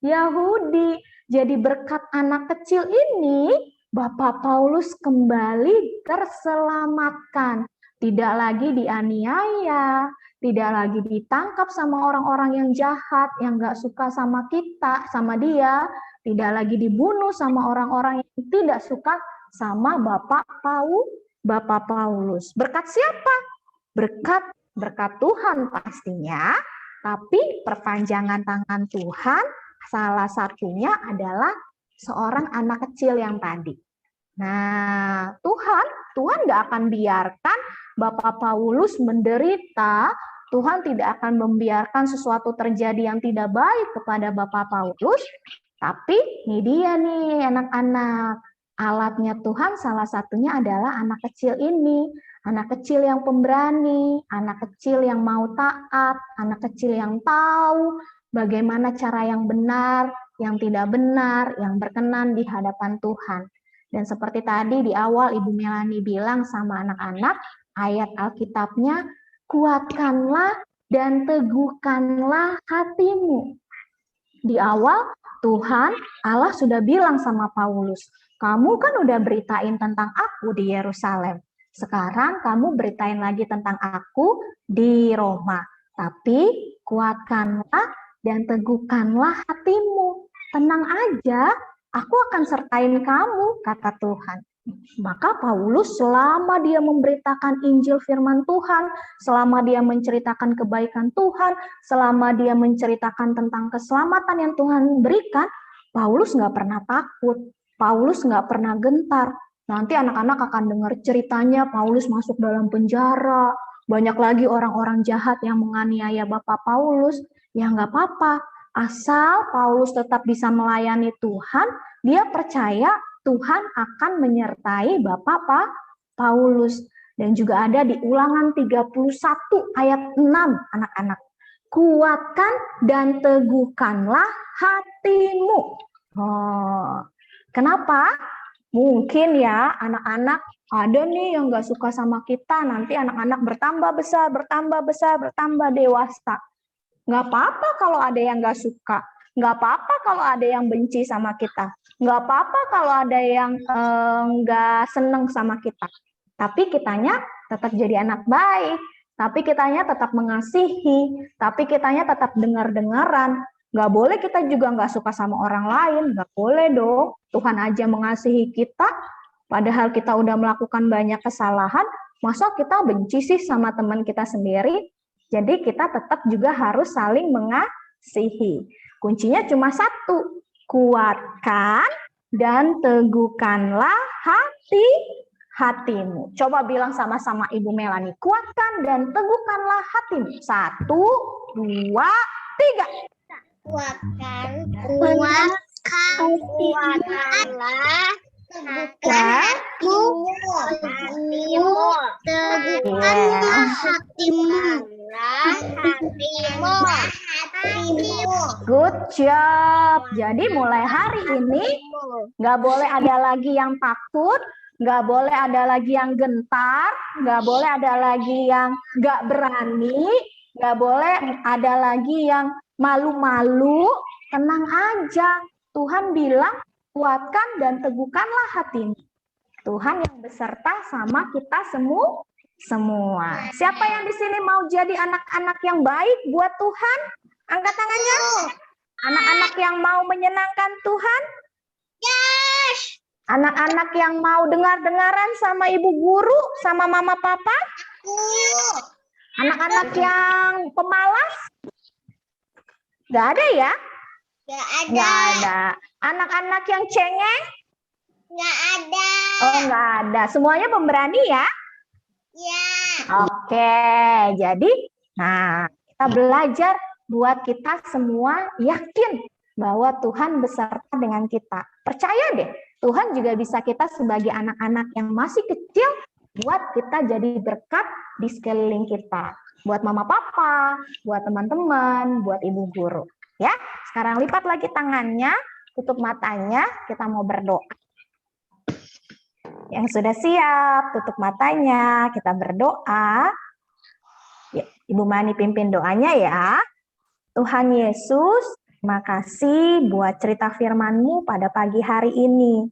Yahudi. Jadi berkat anak kecil ini, Bapak Paulus kembali terselamatkan. Tidak lagi dianiaya, tidak lagi ditangkap sama orang-orang yang jahat, yang gak suka sama kita, sama dia. Tidak lagi dibunuh sama orang-orang yang tidak suka sama Bapak Paulus. Berkat siapa? Berkat Tuhan pastinya, tapi perpanjangan tangan Tuhan salah satunya adalah seorang anak kecil yang tadi. Nah, Tuhan nggak akan biarkan Bapak Paulus menderita. Tuhan tidak akan membiarkan sesuatu terjadi yang tidak baik kepada Bapak Paulus. Tapi ini dia nih anak-anak. Alatnya Tuhan salah satunya adalah anak kecil ini. Anak kecil yang pemberani, anak kecil yang mau taat, anak kecil yang tahu bagaimana cara yang benar, yang tidak benar, yang berkenan di hadapan Tuhan. Dan seperti tadi di awal Ibu Melani bilang sama anak-anak, ayat Alkitabnya, kuatkanlah dan teguhkanlah hatimu. Di awal Tuhan, Allah sudah bilang sama Paulus, kamu kan udah beritain tentang aku di Yerusalem. Sekarang kamu beritain lagi tentang aku di Roma. Tapi kuatkanlah dan teguhkanlah hatimu. Tenang aja, aku akan sertain kamu, kata Tuhan. Maka Paulus selama dia memberitakan Injil firman Tuhan, selama dia menceritakan kebaikan Tuhan, selama dia menceritakan tentang keselamatan yang Tuhan berikan, Paulus nggak pernah takut, Paulus nggak pernah gentar. Nanti anak-anak akan dengar ceritanya Paulus masuk dalam penjara, banyak lagi orang-orang jahat yang menganiaya Bapak Paulus. Ya nggak apa-apa, asal Paulus tetap bisa melayani Tuhan, dia percaya Tuhan akan menyertai Bapak Paulus. Dan juga ada di Ulangan 31 ayat 6, anak-anak. Kuatkan dan teguhkanlah hatimu. Kenapa? Mungkin ya anak-anak ada nih yang nggak suka sama kita, nanti anak-anak bertambah besar, bertambah dewasa. Nggak apa-apa kalau ada yang nggak suka. Nggak apa-apa kalau ada yang benci sama kita. Nggak apa-apa kalau ada yang nggak seneng sama kita. Tapi kitanya tetap jadi anak baik. Tapi kitanya tetap mengasihi. Tapi kitanya tetap dengar-dengaran. Nggak boleh kita juga nggak suka sama orang lain. Nggak boleh dong. Tuhan aja mengasihi kita. Padahal kita udah melakukan banyak kesalahan. Masa kita benci sih sama teman kita sendiri? Jadi kita tetap juga harus saling mengasihi. Kuncinya cuma satu, kuatkan dan teguhkanlah hatimu. Coba bilang sama-sama Ibu Melani, kuatkan dan teguhkanlah hatimu. 1, 2, 3. Kuatkanlah hatimu. Good job. Jadi mulai hari ini nggak boleh ada lagi yang takut, nggak boleh ada lagi yang gentar, nggak boleh ada lagi yang nggak berani, nggak boleh ada lagi yang malu-malu. Tenang aja. Tuhan bilang, kuatkan dan teguhkanlah hatimu. Tuhan yang beserta sama kita semua. Siapa yang di sini mau jadi anak-anak yang baik buat Tuhan? Angkat tangannya. Anak-anak yang mau menyenangkan Tuhan? Yes. Anak-anak yang mau dengar-dengaran sama ibu guru, sama mama papa? Anak-anak yang pemalas? Gak ada ya? Gak ada. Anak-anak yang cengeng? Nggak ada. Oh, nggak ada. Semuanya pemberani ya? Ya. Oke, jadi kita belajar buat kita semua yakin bahwa Tuhan beserta dengan kita. Percaya deh, Tuhan juga bisa kita sebagai anak-anak yang masih kecil buat kita jadi berkat di sekeliling kita. Buat mama papa, buat teman-teman, buat ibu guru. Ya, sekarang lipat lagi tangannya, tutup matanya, kita mau berdoa. Yang sudah siap, tutup matanya, kita berdoa. Ya, Ibu Mani pimpin doanya ya. Tuhan Yesus, terima kasih buat cerita firman-Mu pada pagi hari ini.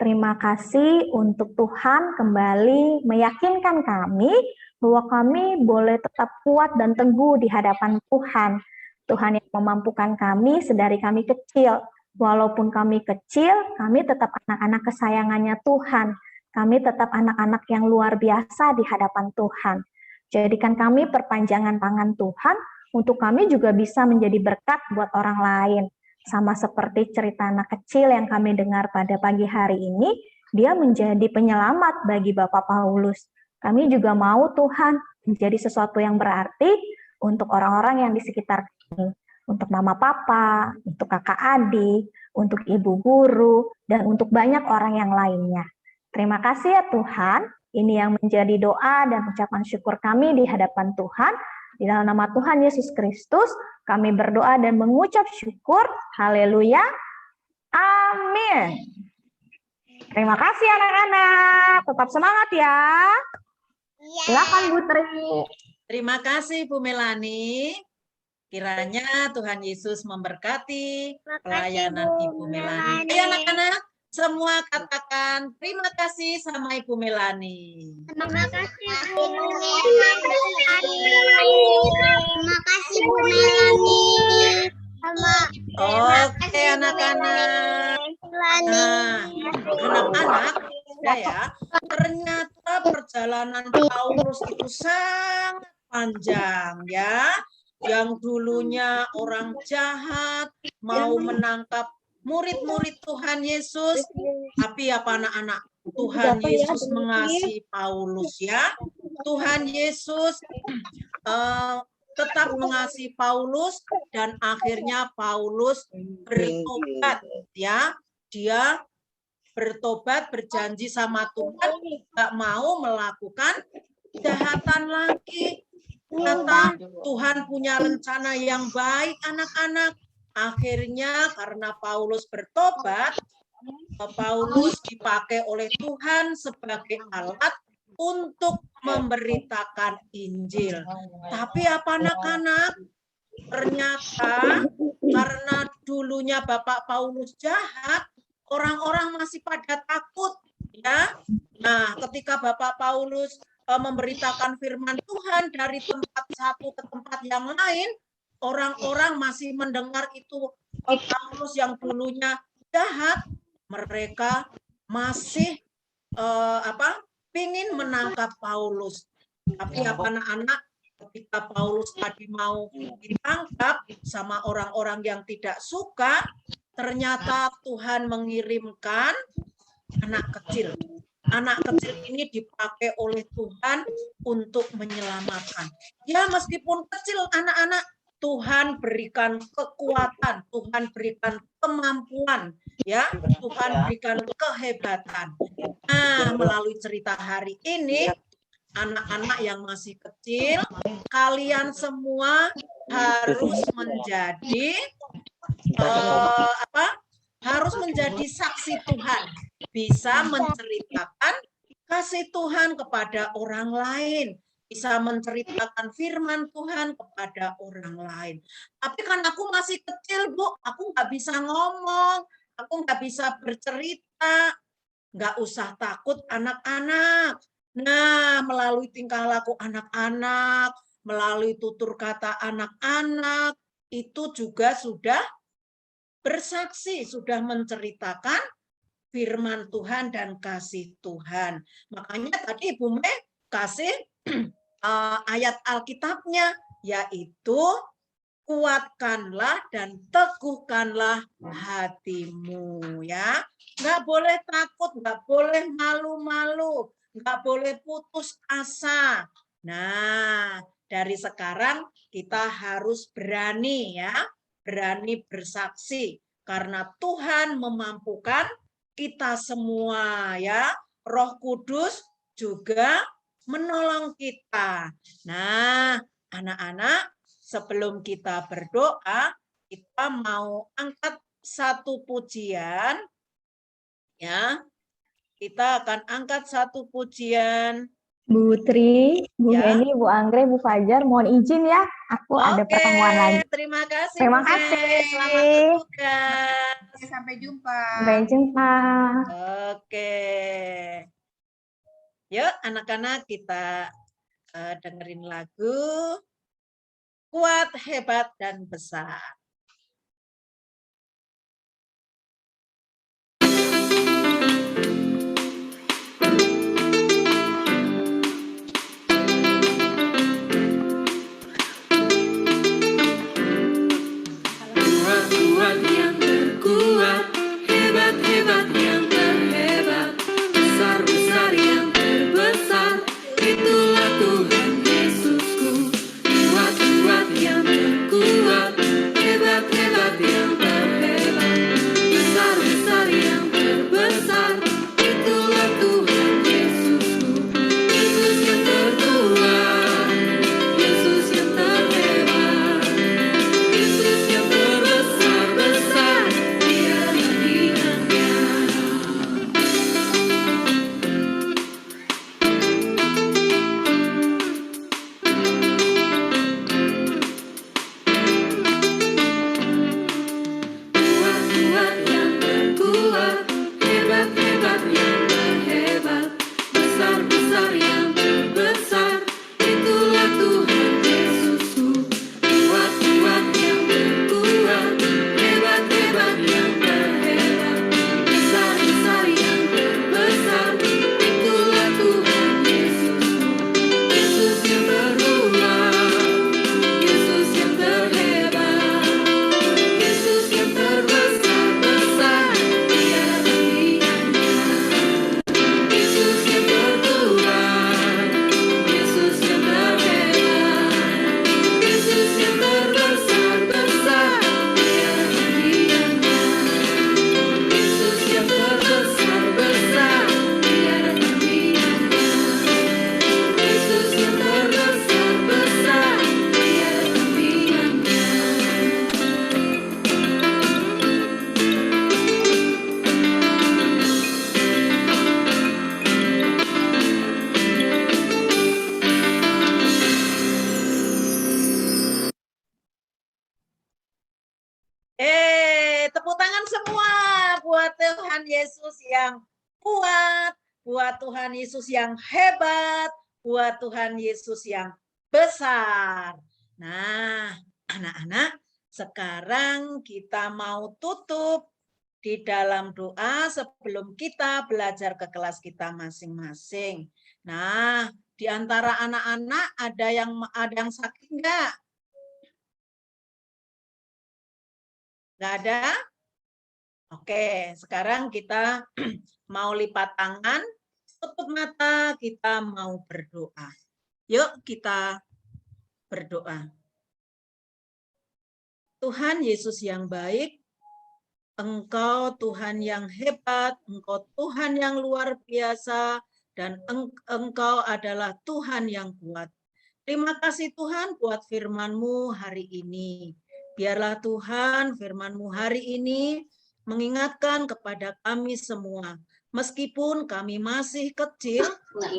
Terima kasih untuk Tuhan kembali meyakinkan kami bahwa kami boleh tetap kuat dan teguh di hadapan Tuhan. Tuhan yang memampukan kami sedari kami kecil. Walaupun kami kecil, kami tetap anak-anak kesayangannya Tuhan. Kami tetap anak-anak yang luar biasa di hadapan Tuhan. Jadikan kami perpanjangan tangan Tuhan untuk kami juga bisa menjadi berkat buat orang lain. Sama seperti cerita anak kecil yang kami dengar pada pagi hari ini, dia menjadi penyelamat bagi Bapak Paulus. Kami juga mau Tuhan menjadi sesuatu yang berarti untuk orang-orang yang di sekitar kami. Untuk mama papa, untuk kakak adik, untuk ibu guru, dan untuk banyak orang yang lainnya. Terima kasih ya Tuhan, ini yang menjadi doa dan ucapan syukur kami di hadapan Tuhan. Di dalam nama Tuhan Yesus Kristus, kami berdoa dan mengucap syukur. Haleluya. Amin. Terima kasih anak-anak. Tetap semangat ya. Silakan Bu Tri. Terima kasih Bu Melani. Kiranya Tuhan Yesus memberkati pelayanan Ibu Melani. Ayo anak-anak, semua katakan terima kasih sama Ibu Melani. Terima kasih Bu Melani. Terima kasih Bu Melani. Oke anak-anak. Nah, anak-anak, ya, ternyata perjalanan Paulus itu sangat panjang ya. Yang dulunya orang jahat mau menangkap murid-murid Tuhan Yesus, tapi apa anak-anak? Tuhan Yesus mengasihi Paulus ya. Tuhan Yesus tetap mengasihi Paulus dan akhirnya Paulus bertobat ya. Dia bertobat, berjanji sama Tuhan nggak mau melakukan kejahatan lagi. Kata Tuhan punya rencana yang baik anak-anak. Akhirnya karena Paulus bertobat, Paulus dipakai oleh Tuhan sebagai alat untuk memberitakan Injil. Tapi apa anak-anak? Ternyata karena dulunya Bapak Paulus jahat, orang-orang masih pada takut ya. Nah, ketika Bapak Paulus memberitakan firman Tuhan dari tempat satu ke tempat yang lain, orang-orang masih mendengar itu Paulus yang dulunya jahat, mereka masih pingin menangkap Paulus. Tapi apa anak-anak, ketika Paulus tadi mau ditangkap sama orang-orang yang tidak suka, ternyata Tuhan mengirimkan anak kecil. Anak kecil ini dipakai oleh Tuhan untuk menyelamatkan. Ya, meskipun kecil anak-anak, Tuhan berikan kekuatan, Tuhan berikan kemampuan, ya, Tuhan berikan kehebatan. Nah, melalui cerita hari ini, anak-anak yang masih kecil, kalian semua harus menjadi harus menjadi saksi Tuhan, bisa menceritakan kasih Tuhan kepada orang lain, bisa menceritakan firman Tuhan kepada orang lain. Tapi kan aku masih kecil, Bu, aku nggak bisa ngomong, aku nggak bisa bercerita. Nggak usah takut anak-anak. Nah, melalui tingkah laku anak-anak, melalui tutur kata anak-anak, itu juga sudah bersaksi, sudah menceritakan firman Tuhan dan kasih Tuhan. Makanya tadi Ibu Me kasih ayat Alkitabnya, yaitu kuatkanlah dan teguhkanlah hatimu ya. Nggak boleh takut, nggak boleh malu-malu, nggak boleh putus asa. Nah, dari sekarang kita harus berani ya, berani bersaksi, karena Tuhan memampukan kita semua ya. Roh Kudus juga menolong kita. Nah, anak-anak, sebelum kita berdoa, kita mau angkat satu pujian ya. Kita akan angkat satu pujian. Bu Tri, Bu Ya. Heni, Bu Anggrek, Bu Fajar, mohon izin ya. Aku ada Oke, pertemuan lagi. terima kasih. Terima Bu Mei. kasih. Selamat bertugas. Oke, sampai jumpa. Sampai jumpa. Oke. Yuk, anak-anak kita dengerin lagu Kuat, Hebat, dan Besar. Kuat yang terkuat, hebat-hebat yang terhebat, besar-besar yang terbesar, itulah Tuhan Yesusku. Kuat-kuat yang terkuat, hebat-hebat yang terhebat, besar-besar yang terbesar, itulah Tuhan Yesusku. Yesus yang terkuat, Yesus yang terhebat, Yesus yang terbesar-besar, dialah pilihannya. Kuat-kuat yang terkuat, hebat-hebat yang terhebat, besar-besar yang terbesar, itulah Tuhan Yesusku. Kuat-kuat yang terkuat, hebat-hebat yang terhebat, besar-besar yang terbesar, itulah Tuhan Yesusku. Yesus yang terkuat, Yesus yang terhebat, Yesus yang terbesar-besar, dialah pilihannya. Yesus yang terkuat, Yesus yang terhebat, Yesus yang terbesar-besar, dialah pilihannya. Yesus yang terbesar-besar, dialah pilihannya. Yesus yang terbesar-besar, dialah pilihannya. Tepuk tangan semua buat Tuhan Yesus yang kuat, buat Tuhan Yesus yang hebat, buat Tuhan Yesus yang besar. Nah, anak-anak, sekarang kita mau tutup di dalam doa sebelum kita belajar ke kelas kita masing-masing. Nah, di antara anak-anak ada yang sakit enggak? Enggak ada? Oke, sekarang kita mau lipat tangan, tutup mata, kita mau berdoa. Yuk kita berdoa. Tuhan Yesus yang baik, Engkau Tuhan yang hebat, Engkau Tuhan yang luar biasa, dan Engkau adalah Tuhan yang kuat. Terima kasih Tuhan buat firman-Mu hari ini. Biarlah Tuhan firman-Mu hari ini mengingatkan kepada kami semua. Meskipun kami masih kecil,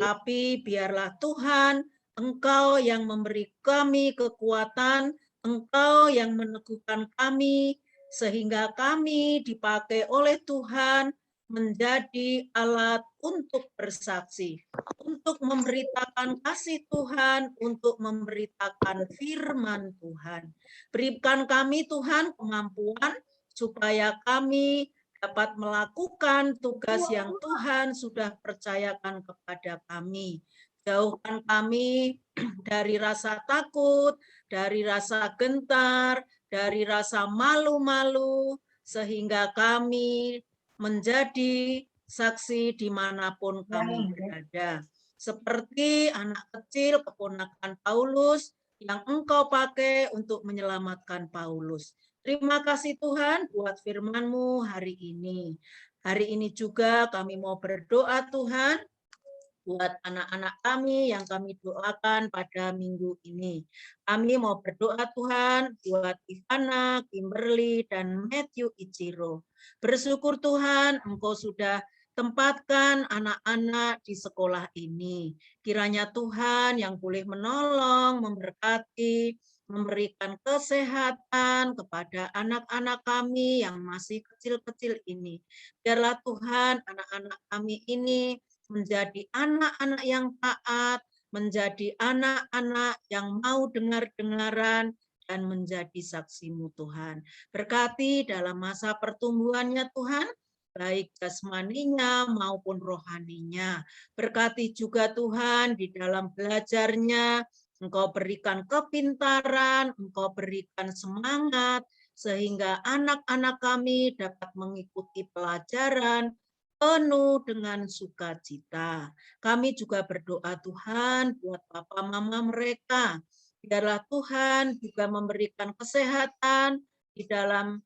tapi biarlah Tuhan Engkau yang memberi kami kekuatan, Engkau yang meneguhkan kami, sehingga kami dipakai oleh Tuhan menjadi alat untuk bersaksi, untuk memberitakan kasih Tuhan, untuk memberitakan firman Tuhan. Berikan kami Tuhan kemampuan supaya kami dapat melakukan tugas yang Tuhan sudah percayakan kepada kami. Jauhkan kami dari rasa takut, dari rasa gentar, dari rasa malu-malu, sehingga kami menjadi saksi dimanapun kami berada. Seperti anak kecil keponakan Paulus yang Engkau pakai untuk menyelamatkan Paulus. Terima kasih Tuhan buat firman-Mu hari ini. Hari ini juga kami mau berdoa Tuhan buat anak-anak kami yang kami doakan pada minggu ini. Kami mau berdoa Tuhan buat Ivana, Kimberly, dan Matthew Ichiro. Bersyukur Tuhan Engkau sudah tempatkan anak-anak di sekolah ini. Kiranya Tuhan yang boleh menolong, memberkati, memberikan kesehatan kepada anak-anak kami yang masih kecil-kecil ini. Biarlah Tuhan anak-anak kami ini menjadi anak-anak yang taat, menjadi anak-anak yang mau dengar-dengaran, dan menjadi saksi-Mu Tuhan. Berkati dalam masa pertumbuhannya Tuhan, baik jasmaninya maupun rohaninya. Berkati juga Tuhan di dalam belajarnya, Engkau berikan kepintaran, Engkau berikan semangat, sehingga anak-anak kami dapat mengikuti pelajaran penuh dengan sukacita. Kami juga berdoa Tuhan buat papa mama mereka. Biarlah Tuhan juga memberikan kesehatan di dalam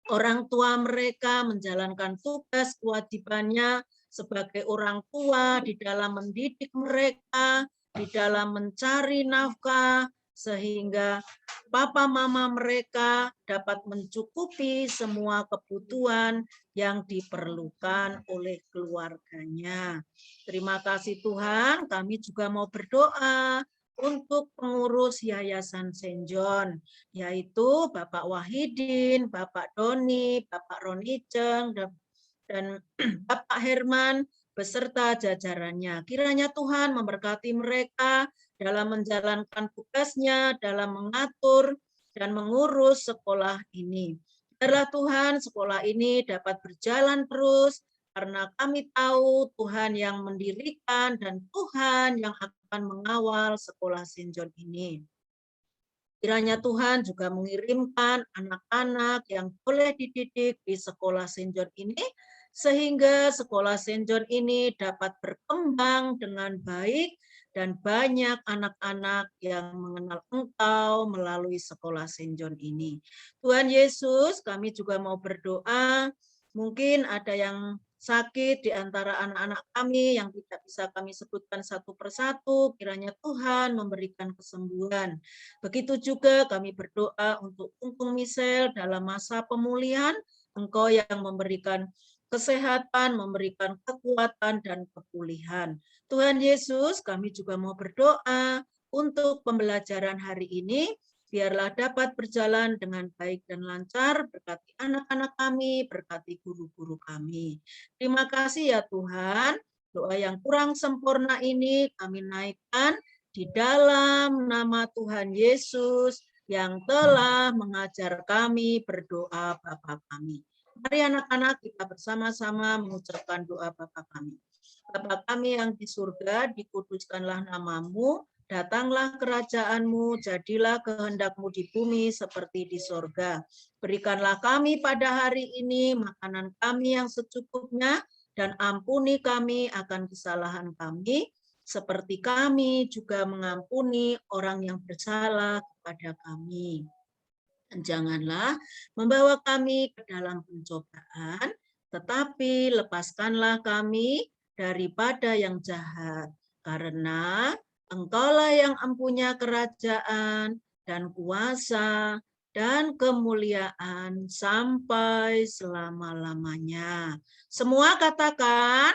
orang tua mereka menjalankan tugas kewajibannya sebagai orang tua di dalam mendidik mereka, di dalam mencari nafkah, sehingga papa mama mereka dapat mencukupi semua kebutuhan yang diperlukan oleh keluarganya. Terima kasih Tuhan, kami juga mau berdoa untuk pengurus Yayasan Saint John, yaitu Bapak Wahidin, Bapak Doni, Bapak Roniceng, dan Bapak Herman, beserta jajarannya. Kiranya Tuhan memberkati mereka dalam menjalankan tugasnya, dalam mengatur dan mengurus sekolah ini. Biarlah Tuhan sekolah ini dapat berjalan terus, karena kami tahu Tuhan yang mendirikan dan Tuhan yang akan mengawal sekolah Saint John ini. Kiranya Tuhan juga mengirimkan anak-anak yang boleh dididik di sekolah Saint John ini, sehingga sekolah Saint John ini dapat berkembang dengan baik dan banyak anak-anak yang mengenal Engkau melalui sekolah Saint John ini. Tuhan Yesus, kami juga mau berdoa, mungkin ada yang sakit di antara anak-anak kami yang tidak bisa kami sebutkan satu persatu, kiranya Tuhan memberikan kesembuhan. Begitu juga kami berdoa untuk Ungkung Michelle dalam masa pemulihan, Engkau yang memberikan kesehatan, memberikan kekuatan dan kepulihan. Tuhan Yesus, kami juga mau berdoa untuk pembelajaran hari ini, biarlah dapat berjalan dengan baik dan lancar, berkati anak-anak kami, berkati guru-guru kami. Terima kasih ya Tuhan, doa yang kurang sempurna ini kami naikkan di dalam nama Tuhan Yesus yang telah mengajar kami berdoa Bapa kami. Mari anak-anak kita bersama-sama mengucapkan doa Bapa kami. Bapa kami yang di surga, dikuduskanlah namamu, datanglah kerajaan-Mu, jadilah kehendak-Mu di bumi seperti di sorga. Berikanlah kami pada hari ini makanan kami yang secukupnya, dan ampuni kami akan kesalahan kami, seperti kami juga mengampuni orang yang bersalah kepada kami. Dan janganlah membawa kami ke dalam pencobaan, tetapi lepaskanlah kami daripada yang jahat. Karena Engkaulah yang empunya kerajaan dan kuasa dan kemuliaan sampai selama-lamanya. Semua katakan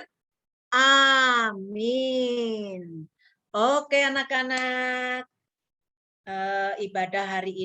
amin. Oke anak-anak, ibadah hari